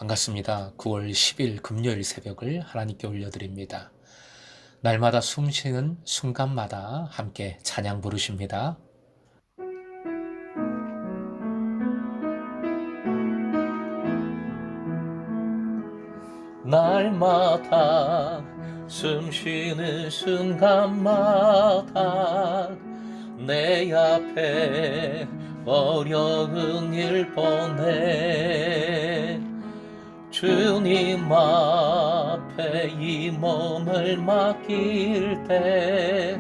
반갑습니다. 9월 10일 금요일 새벽을 하나님께 올려드립니다. 날마다 숨쉬는 순간마다 함께 찬양 부르십니다. 날마다 숨쉬는 순간마다 내 앞에 어려운 일 뻔해 주님 앞에 이 몸을 맡길 때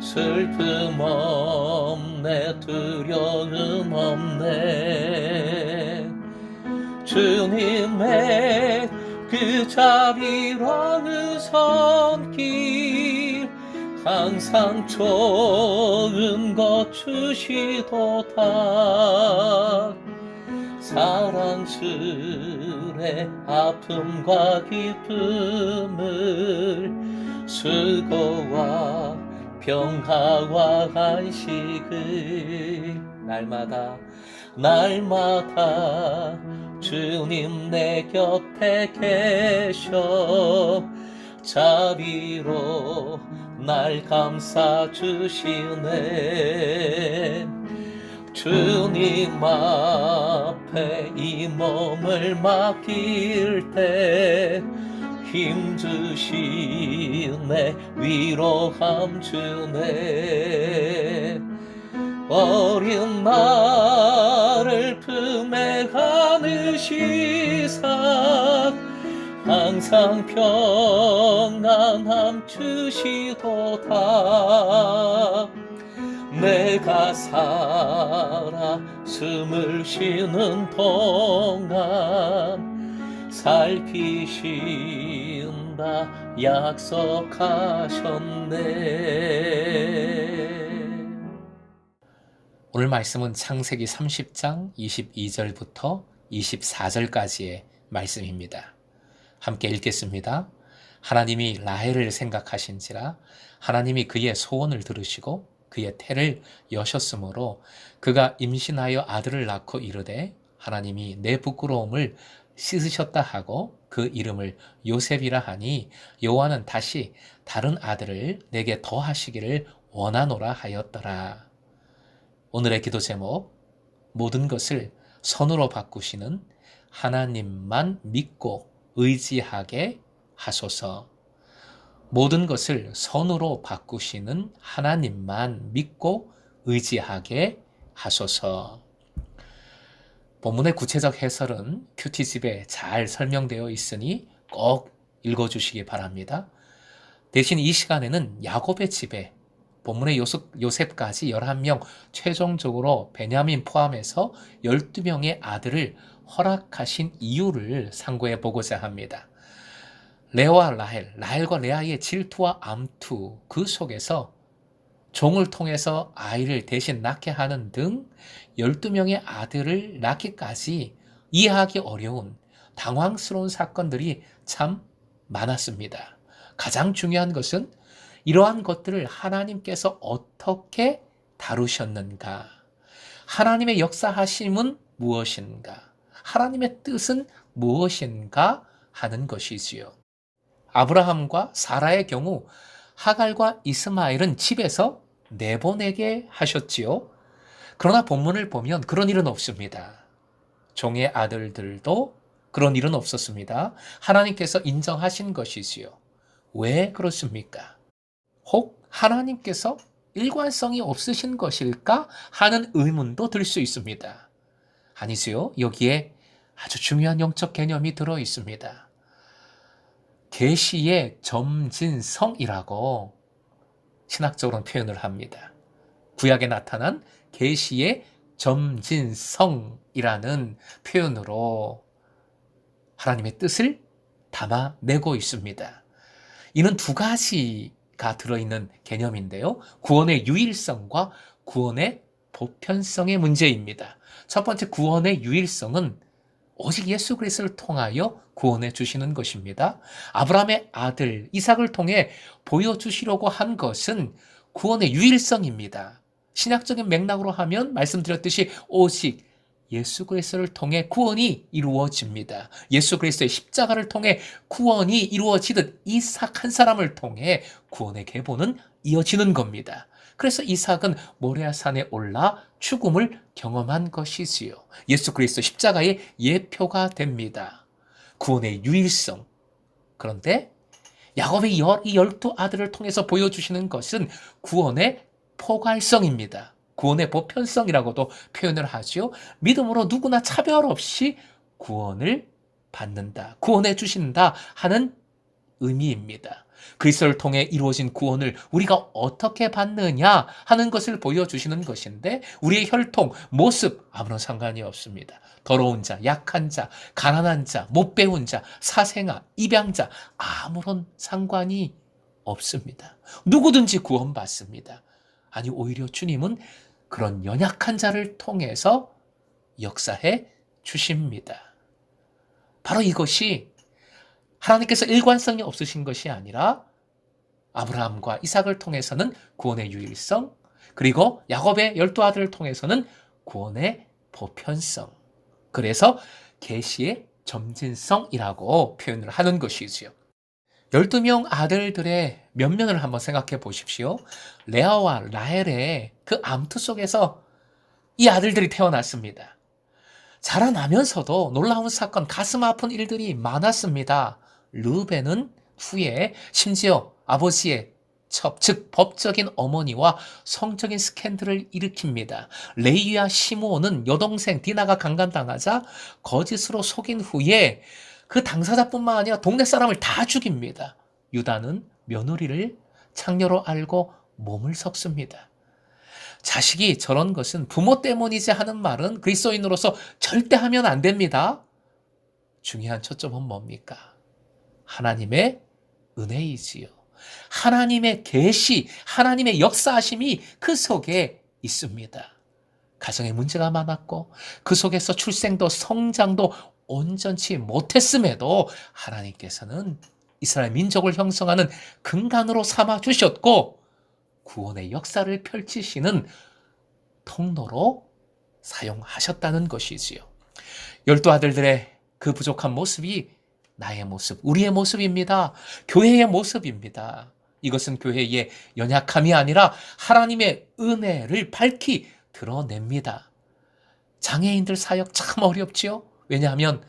슬픔 없네, 두려움 없네. 주님의 그 자비로운 손길 항상 좋은 것 주시도다. 사랑스레 아픔과 기쁨을 수고와 평화와 안식을 날마다 주님 내 곁에 계셔 자비로 날 감싸주시네. 주님 앞에 이 몸을 맡길 때 힘주시네, 위로함 주네. 어린 나를 품에 안으시사 항상 평안함 주시도다. 내가 살아 숨을 쉬는 동안 살피신다 약속하셨네. 오늘 말씀은 창세기 30장 22절부터 24절까지의 말씀입니다. 함께 읽겠습니다. 하나님이 라헬을 생각하신지라 하나님이 그의 소원을 들으시고 그의 태를 여셨으므로 그가 임신하여 아들을 낳고 이르되 하나님이 내 부끄러움을 씻으셨다 하고 그 이름을 요셉이라 하니 여호와는 다시 다른 아들을 내게 더하시기를 원하노라 하였더라. 오늘의 기도 제목, 모든 것을 선으로 바꾸시는 하나님만 믿고 의지하게 하소서. 모든 것을 선으로 바꾸시는 하나님만 믿고 의지하게 하소서. 본문의 구체적 해설은 큐티집에 잘 설명되어 있으니 꼭 읽어주시기 바랍니다. 대신 이 시간에는 야곱의 집에 본문의 요셉까지 11명, 최종적으로 베냐민 포함해서 12명의 아들을 허락하신 이유를 상고해 보고자 합니다. 레아와 라헬과 레아의 질투와 암투, 그 속에서 종을 통해서 아이를 대신 낳게 하는 등 12명의 아들을 낳기까지 이해하기 어려운 당황스러운 사건들이 참 많았습니다. 가장 중요한 것은 이러한 것들을 하나님께서 어떻게 다루셨는가? 하나님의 역사하심은 무엇인가? 하나님의 뜻은 무엇인가 하는 것이지요. 아브라함과 사라의 경우 하갈과 이스마엘은 집에서 내보내게 하셨지요. 그러나 본문을 보면 그런 일은 없습니다. 종의 아들들도 그런 일은 없었습니다. 하나님께서 인정하신 것이지요. 왜 그렇습니까? 혹 하나님께서 일관성이 없으신 것일까 하는 의문도 들 수 있습니다. 아니지요. 여기에 아주 중요한 영적 개념이 들어 있습니다. 계시의 점진성이라고 신학적으로는 표현을 합니다. 구약에 나타난 계시의 점진성이라는 표현으로 하나님의 뜻을 담아내고 있습니다. 이는 두 가지가 들어있는 개념인데요. 구원의 유일성과 구원의 보편성의 문제입니다. 첫 번째, 구원의 유일성은 오직 예수 그리스도를 통하여 구원해 주시는 것입니다. 아브라함의 아들 이삭을 통해 보여주시려고 한 것은 구원의 유일성입니다. 신약적인 맥락으로 하면 말씀드렸듯이 오직 예수 그리스도를 통해 구원이 이루어집니다. 예수 그리스도의 십자가를 통해 구원이 이루어지듯 이삭 한 사람을 통해 구원의 계보는 이어지는 겁니다. 그래서 이삭은 모리아산에 올라 죽음을 경험한 것이지요. 예수 그리스도 십자가의 예표가 됩니다. 구원의 유일성. 그런데 야곱의 이 12아들을 통해서 보여주시는 것은 구원의 포괄성입니다. 구원의 보편성이라고도 표현을 하죠. 믿음으로 누구나 차별 없이 구원을 받는다, 구원해 주신다 하는 의미입니다. 그리스도를 통해 이루어진 구원을 우리가 어떻게 받느냐 하는 것을 보여주시는 것인데, 우리의 혈통, 모습 아무런 상관이 없습니다. 더러운 자, 약한 자, 가난한 자, 못 배운 자, 사생아, 입양자 아무런 상관이 없습니다. 누구든지 구원받습니다. 아니, 오히려 주님은 그런 연약한 자를 통해서 역사해 주십니다. 바로 이것이 하나님께서 일관성이 없으신 것이 아니라 아브라함과 이삭을 통해서는 구원의 유일성, 그리고 야곱의 12아들을 통해서는 구원의 보편성, 그래서 계시의 점진성이라고 표현을 하는 것이지요. 12명 아들들의 면면을 한번 생각해 보십시오. 레아와 라헬의 그 암투 속에서 이 아들들이 태어났습니다. 자라나면서도 놀라운 사건, 가슴 아픈 일들이 많았습니다. 르우벤은 후에 심지어 아버지의 첩, 즉 법적인 어머니와 성적인 스캔들을 일으킵니다. 레위와 시므온은 여동생 디나가 강간당하자 거짓으로 속인 후에 그 당사자뿐만 아니라 동네 사람을 다 죽입니다. 유다는 며느리를 창녀로 알고 몸을 섞습니다. 자식이 저런 것은 부모 때문이지 하는 말은 그리스도인으로서 절대 하면 안 됩니다. 중요한 초점은 뭡니까? 하나님의 은혜이지요. 하나님의 계시, 하나님의 역사하심이 그 속에 있습니다. 가정에 문제가 많았고 그 속에서 출생도 성장도 온전치 못했음에도 하나님께서는 이스라엘 민족을 형성하는 근간으로 삼아 주셨고 구원의 역사를 펼치시는 통로로 사용하셨다는 것이지요. 12아들들의 그 부족한 모습이 나의 모습, 우리의 모습입니다. 교회의 모습입니다. 이것은 교회의 연약함이 아니라 하나님의 은혜를 밝히 드러냅니다. 장애인들 사역 참 어렵지요? 왜냐하면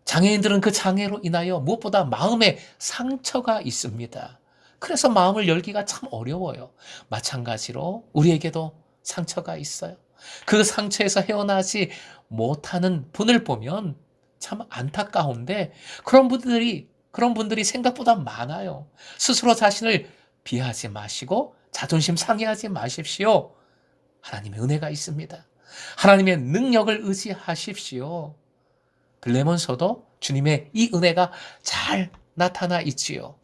장애인들은 그 장애로 인하여 무엇보다 마음에 상처가 있습니다. 그래서 마음을 열기가 참 어려워요. 마찬가지로 우리에게도 상처가 있어요. 그 상처에서 헤어나지 못하는 분을 보면 참 안타까운데 그런 분들이 생각보다 많아요. 스스로 자신을 비하지 마시고 자존심 상해하지 마십시오. 하나님의 은혜가 있습니다. 하나님의 능력을 의지하십시오. 빌레몬서도 주님의 이 은혜가 잘 나타나 있지요.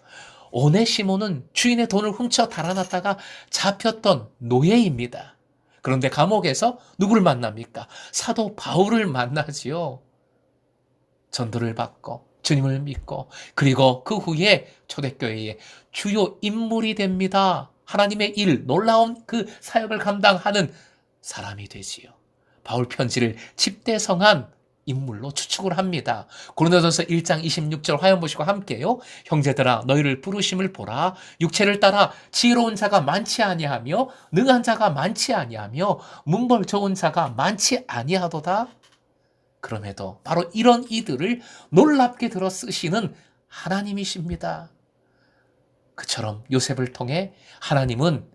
오네시모는 주인의 돈을 훔쳐 달아났다가 잡혔던 노예입니다. 그런데 감옥에서 누구를 만납니까? 사도 바울을 만나지요. 전도를 받고 주님을 믿고 그리고 그 후에 초대교회의 주요 인물이 됩니다. 하나님의 일, 놀라운 그 사역을 감당하는 사람이 되지요. 바울 편지를 집대성한 인물로 추측을 합니다. 고린도전서 1장 26절 화면 보시고 함께요. 형제들아 너희를 부르심을 보라. 육체를 따라 지혜로운 자가 많지 아니하며 능한 자가 많지 아니하며 문벌 좋은 자가 많지 아니하도다. 그럼에도 바로 이런 이들을 놀랍게 들어 쓰시는 하나님이십니다. 그처럼 요셉을 통해 하나님은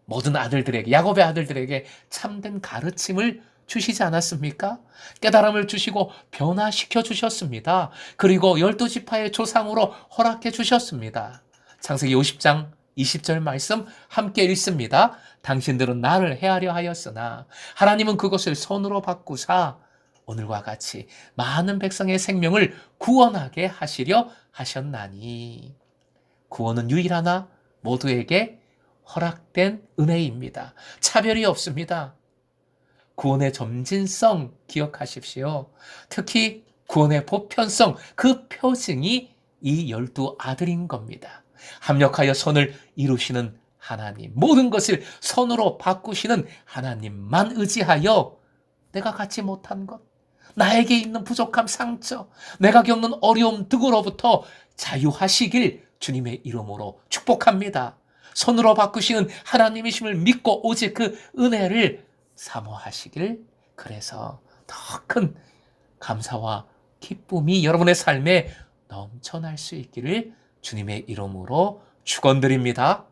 모든 아들들에게, 야곱의 아들들에게 참된 가르침을 주시지 않았습니까? 깨달음을 주시고 변화시켜 주셨습니다. 그리고 12지파의 조상으로 허락해 주셨습니다. 창세기 50장 20절 말씀 함께 읽습니다. 당신들은 나를 해하려 하였으나 하나님은 그것을 손으로 바꾸사 오늘과 같이 많은 백성의 생명을 구원하게 하시려 하셨나니. 구원은 유일하나 모두에게 허락된 은혜입니다. 차별이 없습니다. 구원의 점진성 기억하십시오. 특히 구원의 보편성, 그 표징이 이 12아들인 겁니다. 합력하여 선을 이루시는 하나님, 모든 것을 선으로 바꾸시는 하나님만 의지하여 내가 갖지 못한 것, 나에게 있는 부족함, 상처, 내가 겪는 어려움 등으로부터 자유하시길 주님의 이름으로 축복합니다. 손으로 바꾸시는 하나님이심을 믿고 오직 그 은혜를 사모하시길, 그래서 더 큰 감사와 기쁨이 여러분의 삶에 넘쳐날 수 있기를 주님의 이름으로 축원드립니다.